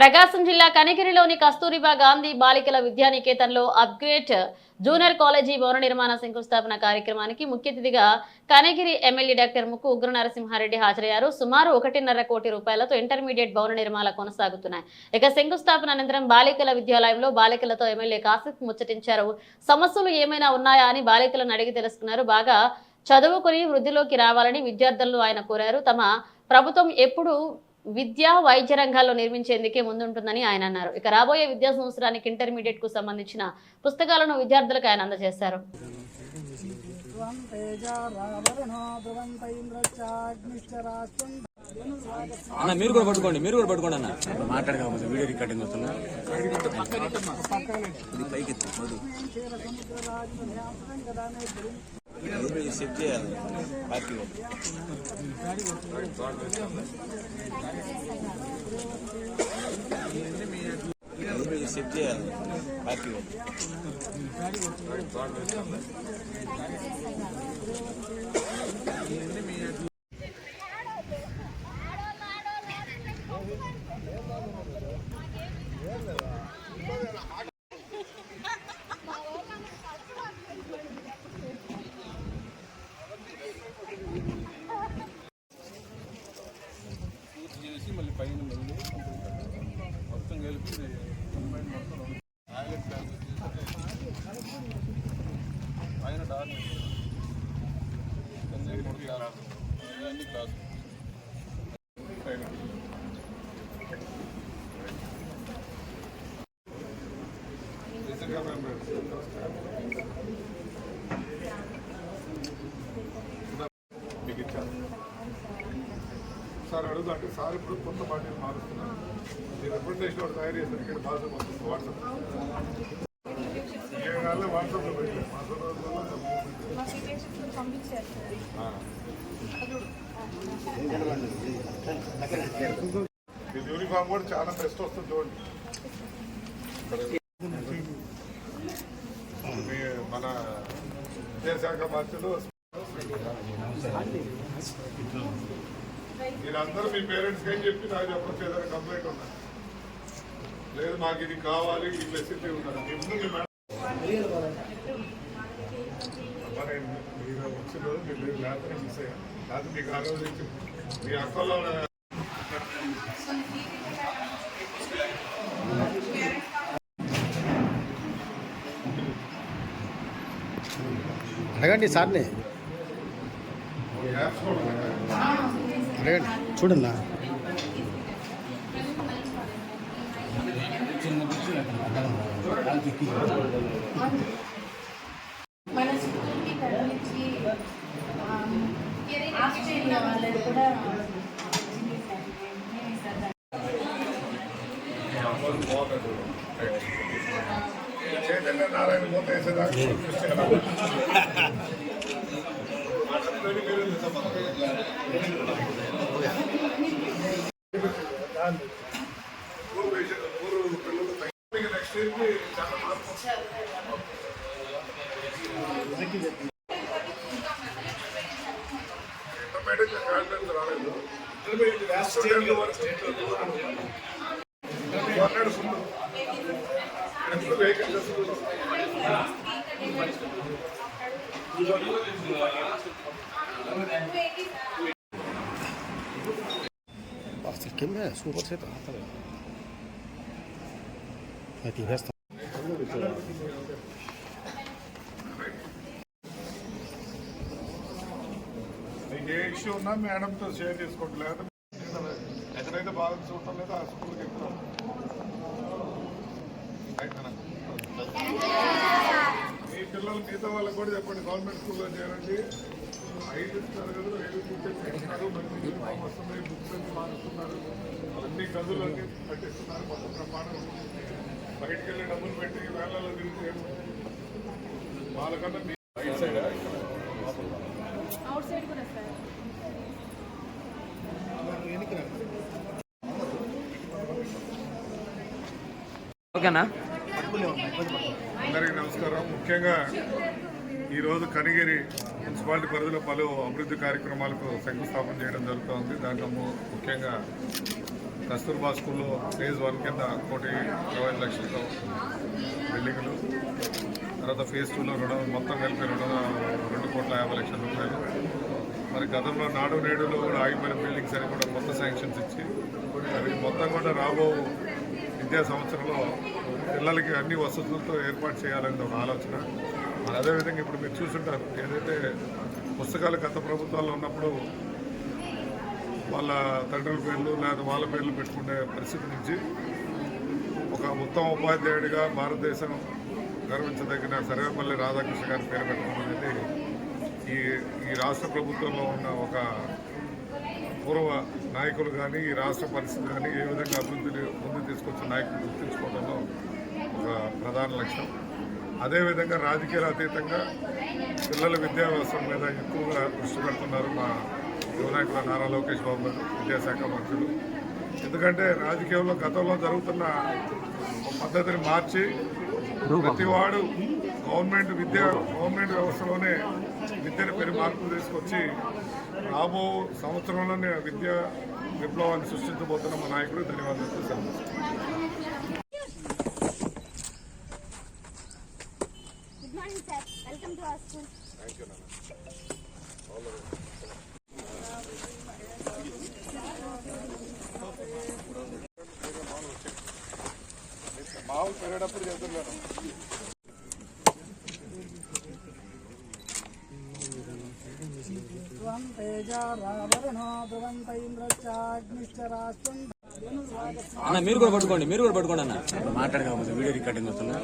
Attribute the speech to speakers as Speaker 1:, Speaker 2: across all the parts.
Speaker 1: ప్రకాశం జిల్లా కనిగిరిలోని కస్తూరిబా గాంధీ బాలికల విద్యానికేతన్లో upgrade junior college భవన నిర్మాణ శంకుస్థాపన కార్యక్రమానికి ముఖ్య అతిథిగా కనిగిరి ఎమ్మెల్యే డాక్టర్ ముక్కు ఉగ్ర నరసింహారెడ్డి హాజరయ్యారు. సుమారు 1.5 కోటి రూపాయలతో ఇంటర్మీడియట్ భవన నిర్మాణాలు కొనసాగుతున్నాయి. ఇక శంకుస్థాపన అనంతరం బాలికల విద్యాలయంలో బాలికలతో ఎమ్మెల్యే కాసేపు ముచ్చటించారు. సమస్యలు ఏమైనా ఉన్నాయా అని బాలికలను అడిగి తెలుసుకున్నారు. బాగా చదువుకుని వృద్ధిలోకి రావాలని విద్యార్థులను ఆయన కోరారు. తమ ప్రభుత్వం ఎప్పుడు విద్యా వైద్య రంగాల్లో నిర్మించేందుకే ముందుంటుందని ఆయన అన్నారు. ఇక రాబోయే విద్యా సంవత్సరానికి ఇంటర్మీడియట్ కు సంబంధించిన పుస్తకాలను విద్యార్థులకు ఆయన అందజేశారు.
Speaker 2: మీరు కూడా పట్టుకోండి అన్న మాట్లాడగా వీడియో రికార్డింగ్ వస్తున్నా సెట్ చేయాలి సెట్ చేయాలి మళ్ళీ పైన మొత్తం కలిపి పైన డార్ అన్ని క్లాస్ సార్ అడుగుతుంటే సార్ ఇప్పుడు కొత్త పార్టీలు మారుస్తున్నారు. మీరు రిప్రజెంటేషన్ ఒకటి తయారు చేస్తారు. ఇక్కడ భాష వస్తుంది వాట్సాప్ ఏ కాదు వాట్సాప్లో పెట్టారు. ఇది యూనిఫామ్ కూడా చాలా బెస్ట్ వస్తుంది చూడండి. మన విద్యాశాఖ మార్చులు మీరందరూ మీ పేరెంట్స్కి ఏం చెప్పి నాకు చెప్పచ్చు. ఏదైనా కంప్లైంట్ ఉన్నా లేదు మాకు ఇది కావాలి ఈ ఫెసిలిటీ ఉన్నది మీ ముందు మీరు వచ్చిన రోజు మీరు లేకపోతే మిస్ అయ్యా కాదు మీకు ఆలోచించి మీ అక్కల్లో
Speaker 3: అడగండి సార్ని
Speaker 1: యాప్స్ కూడా
Speaker 3: అడగండి చూడన్నా
Speaker 4: మన స్కూల్కి కట్టించి ఆస్ట్రేలియా వాళ్ళది కూడా
Speaker 1: చైతన్య నారాయణ పోతే నెక్స్ట్ ఇయర్కి చాలా మార్పు ఇంటర్మీడియట్ గైడ్లైన్స్ రాలేదు. ఎప్పుడు వెహికల్స్
Speaker 3: కింద సూపర్ చేత తీసేస్తాం.
Speaker 1: మీకు ఏ ఇష్యూ ఉన్నా మేడంతో షేర్ చేసుకోండి. లేదా ఎక్కడైతే బాగా చూడటం లేదా ఆ స్కూల్కి ఎక్కుతాం. మీ పిల్లలు మిగతా వాళ్ళకి కూడా చెప్పండి గవర్నమెంట్ స్కూల్లో చేరండి. 5 తరగతులు 7 కూర్చొని మంచి యూనిఫామ్ వస్తుంది. బుక్స్ అన్ని మారుస్తున్నారు. అన్ని గదులన్నీ కట్టిస్తున్నారు. మొత్తం ప్రమాణం బయటకు వెళ్ళి డబ్బులు పెట్టి వేళ్లలో తిరిగితే వాళ్ళకన్నా మీ రైట్ సైడ్
Speaker 4: అవుట్ సైడ్ కూడా సార్
Speaker 2: ఓకేనా.
Speaker 1: అందరికీ నమస్కారం. ముఖ్యంగా ఈరోజు కనిగిరి మున్సిపాలిటీ పరిధిలో పలు అభివృద్ధి కార్యక్రమాలకు శంకుస్థాపన చేయడం జరుగుతోంది. దాంట్లో ముఖ్యంగా
Speaker 2: కస్తూర్బా స్కూల్లో ఫేజ్ 1 కింద 1,20,00,000తో బిల్డింగ్లు, తర్వాత ఫేజ్ 2లో మొత్తం కలిపి 2,50,00,000 రూపాయలు. మరి గతంలో నాడు నేడులో కూడా ఆగిపోయిన బిల్డింగ్స్ అని కూడా కొత్త శాంక్షన్స్ ఇచ్చి అవి మొత్తం కూడా రాబో విద్యా సంవత్సరంలో పిల్లలకి అన్ని వసతులతో ఏర్పాటు చేయాలనే ఒక ఆలోచన. మరి అదేవిధంగా ఇప్పుడు మీరు చూసుంటారు, ఏదైతే పుస్తకాలు గత ప్రభుత్వాల్లో ఉన్నప్పుడు వాళ్ళ తండ్రుల పేర్లు లేదా వాళ్ళ పేర్లు పెట్టుకునే పరిస్థితి నుంచి ఒక ఉత్తమ ఉపాధ్యాయుడిగా భారతదేశం గర్వించదగిన సర్వేపల్లి రాధాకృష్ణ గారి పేరు పెట్టడం అనేది ఈ రాష్ట్ర ప్రభుత్వంలో ఉన్న ఒక పూర్వ నాయకులు కానీ ఈ రాష్ట్ర పరిస్థితి కానీ ఏ విధంగా అభివృద్ధిని ముందుకు తీసుకొచ్చిన నాయకులు గుర్తించుకోవడంలో ఒక ప్రధాన లక్ష్యం. అదేవిధంగా రాజకీయాల అతీతంగా పిల్లల విద్యా వ్యవస్థ మీద ఎక్కువగా దృష్టి పెడుతున్నారు మా యువ నాయకుల నారా లోకేష్ బాబు గారు, విద్యాశాఖ మంత్రులు. ఎందుకంటే రాజకీయంలో గతంలో జరుగుతున్న పద్ధతిని మార్చి ప్రతివాడు గవర్నమెంట్ వ్యవస్థలోనే విద్యను పెరి మార్పులు తీసుకొచ్చి రాబో సంవత్సరంలోనే విద్యా విప్లవాన్ని సృష్టించబోతున్న మా నాయకుడు ధన్యవాదాలు సెలవు.
Speaker 5: Good morning, sir. Welcome to our school.
Speaker 2: Thank you నాన్న. మామూలు పెరిగేటప్పుడు చెప్తున్నాను.
Speaker 6: అన్న మీరు కూడా పట్టుకోండి అన్న. మాట్లాడకపోతే వీడియో రికార్డింగ్ వస్తున్నా.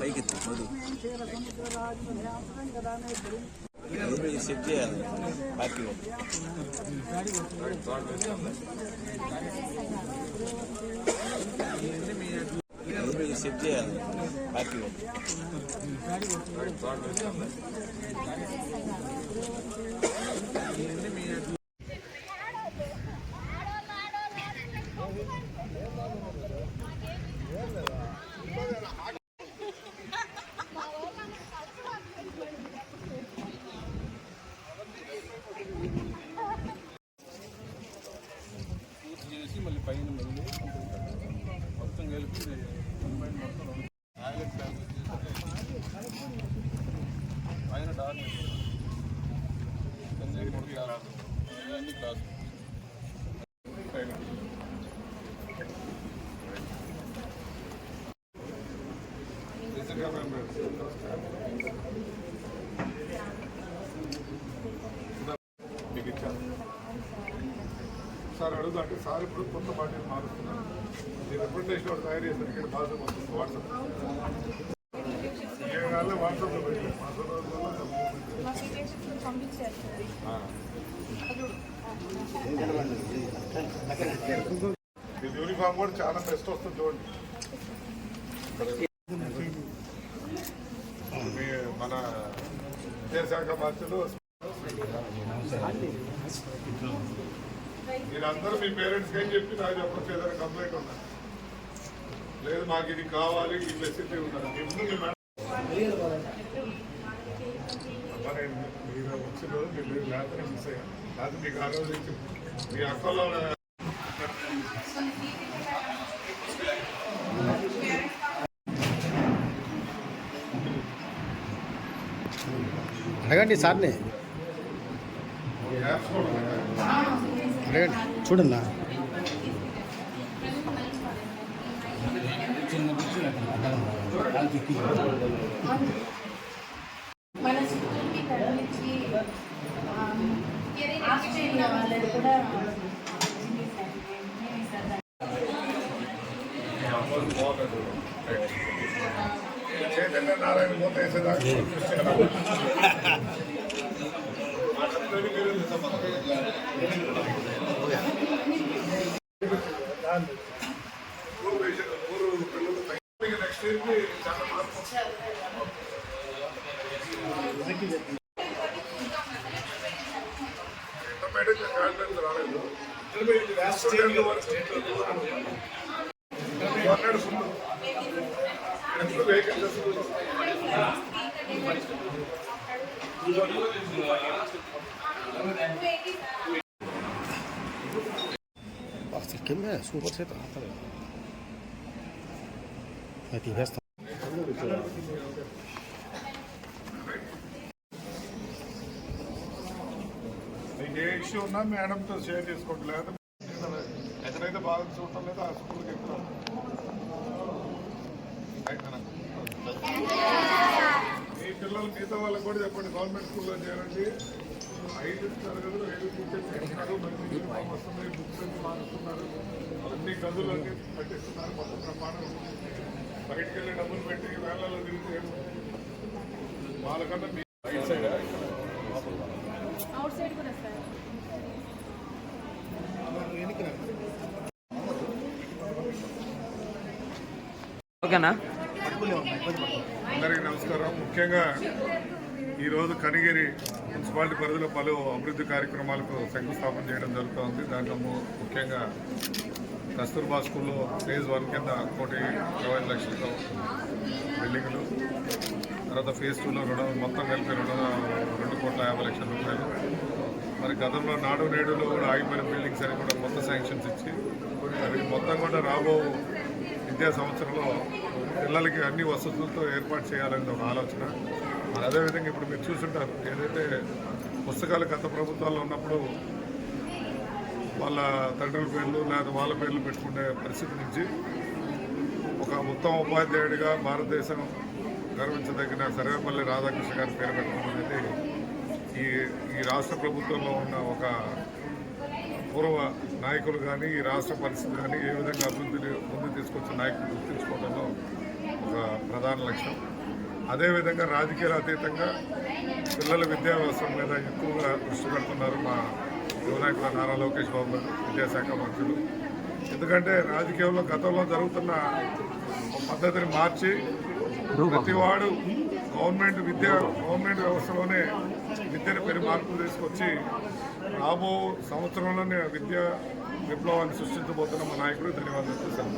Speaker 6: పైకి సెట్ చేయాలి పార్టీలో. సెట్ చేయాలి పార్టీలో. చేసి మళ్ళీ పైన మొత్తం కలిపి పైన డార్ అన్ని క్లాస్
Speaker 2: మీకు ఇచ్చాను సార్. అడుగుతా అంటే సార్ ఇప్పుడు కొత్త పార్టీని మారుస్తున్నారు. మీరు రిప్రజెంటేషన్ ఒకటి తయారు చేస్తారు, ఇక్కడ భాష వస్తుంది వాట్సాప్. ఏ కాదు వాట్సాప్లో పెట్టారు. ఇది యూనిఫామ్ కూడా చాలా బెస్ట్ వస్తుంది చూడండి. మన విద్యాశాఖ మంత్రులు మీరందరూ మీ పేరెంట్స్కి ఏం చెప్పి నాకు చెప్పచ్చు, ఏదైనా కంప్లైంట్ ఉన్నా లేదు మాకు ఇది కావాలి ఈ ఫెసిలిటీ ఉండాలి. మీ ముందు మీ మేడం మీరు వచ్చిన రోజు మీరు లేకపోతే మిస్ అయ్యారు. లేకపోతే మీకు ఆ రోజు మీ అక్కల్లో
Speaker 3: అడగండి సార్ని,
Speaker 2: యాప్స్ కూడా ఉన్నాయి.
Speaker 3: అడగండి చూడన్నా.
Speaker 4: మన స్కూల్కి తరలించి ఆస్ట్రేలియా వాళ్ళది కూడా
Speaker 2: చైతన్య నారాయణ మూత వేసేదాకా నెక్స్ట్ ఇయర్కి చాలా మార్పు. ఇంటర్మీడియట్ గైడ్లైన్స్ రాలేదు. ఎప్పుడు వేకెన్సీ
Speaker 3: కింద సూపర్ సేత అది తీసేస్తాం.
Speaker 2: మీకు ఏ ఇష్యూ ఉన్నా మేడంతో షేర్ చేసుకోండి, లేదా ఎక్కడైతే బాగా చూడటం లేదో ఆ స్కూల్కి ఎక్కుతాం. మీ పిల్లలు మిగతా వాళ్ళకి కూడా చెప్పండి, గవర్నమెంట్ స్కూల్లో చేరండి. 5 తరగతులు 5 టీచర్స్ చేస్తున్నారు, మంచి యూనిఫామ్ వస్తుంది, బుక్స్ అన్ని మారుస్తున్నారు, అన్ని గదులన్నీ పట్టిస్తున్నారు, మొత్తం ప్రమాణం. బయటకు వెళ్ళి డబ్బులు పెట్టి వేళ్లలో తిరిగితే వాళ్ళకన్నా మీ రైట్ సైడ్
Speaker 4: అవుట్ సైడ్ కూడా సార్.
Speaker 6: ఓకేనా?
Speaker 2: అందరికీ నమస్కారం. ముఖ్యంగా ఈరోజు కనిగిరి మున్సిపాలిటీ పరిధిలో పలు అభివృద్ధి కార్యక్రమాలకు శంకుస్థాపన చేయడం జరుగుతోంది. దాంట్లో ముఖ్యంగా కస్తూర్బా స్కూల్లో ఫేజ్ 1 కింద 1,20 లక్షలతో బిల్డింగులు, తర్వాత ఫేజ్ 2లో మొత్తం కలిపి 2,50 లక్షల రూపాయలు. మరి గతంలో నాడు నేడులో కూడా ఆగిపోయిన బిల్డింగ్స్ అని కూడా కొత్త శాంక్షన్స్ ఇచ్చి అవి మొత్తం కూడా రాబో విద్యా సంవత్సరంలో పిల్లలకి అన్ని వసతులతో ఏర్పాటు చేయాలనేది ఒక ఆలోచన. మరి అదేవిధంగా ఇప్పుడు మీరు చూసుంటారు, ఏదైతే పుస్తకాలు గత ప్రభుత్వాల్లో ఉన్నప్పుడు వాళ్ళ తండ్రుల పేర్లు లేదా వాళ్ళ పేర్లు పెట్టుకునే పరిస్థితి నుంచి ఒక ఉత్తమ ఉపాధ్యాయుడిగా భారతదేశం గర్వించదగిన సర్వేపల్లి రాధాకృష్ణ గారి పేరు పెట్టడం అనేది ఈ రాష్ట్ర ప్రభుత్వంలో ఉన్న ఒక పూర్వ నాయకులు కానీ ఈ రాష్ట్ర పరిస్థితి కానీ ఏ విధంగా అభివృద్ధిని ముందు తీసుకొచ్చిన నాయకులు గుర్తించుకోవడంలో ఒక ప్రధాన లక్ష్యం. అదేవిధంగా రాజకీయాల అతీతంగా పిల్లల విద్యా వ్యవస్థ మీద ఎక్కువగా దృష్టి పెడుతున్నారు మా యువనాయకులు నారా లోకేష్ బాబు గారు, విద్యాశాఖ మంత్రులు. ఎందుకంటే రాజకీయంలో గతంలో జరుగుతున్న పద్ధతిని మార్చి ప్రతివాడు గవర్నమెంట్ వ్యవస్థలోనే విద్యను పెరి మార్పులు తీసుకొచ్చి రాబో సంవత్సరంలోనే విద్యా విప్లవాన్ని సృష్టించబోతున్న మా నాయకుడు ధన్యవాదాలు.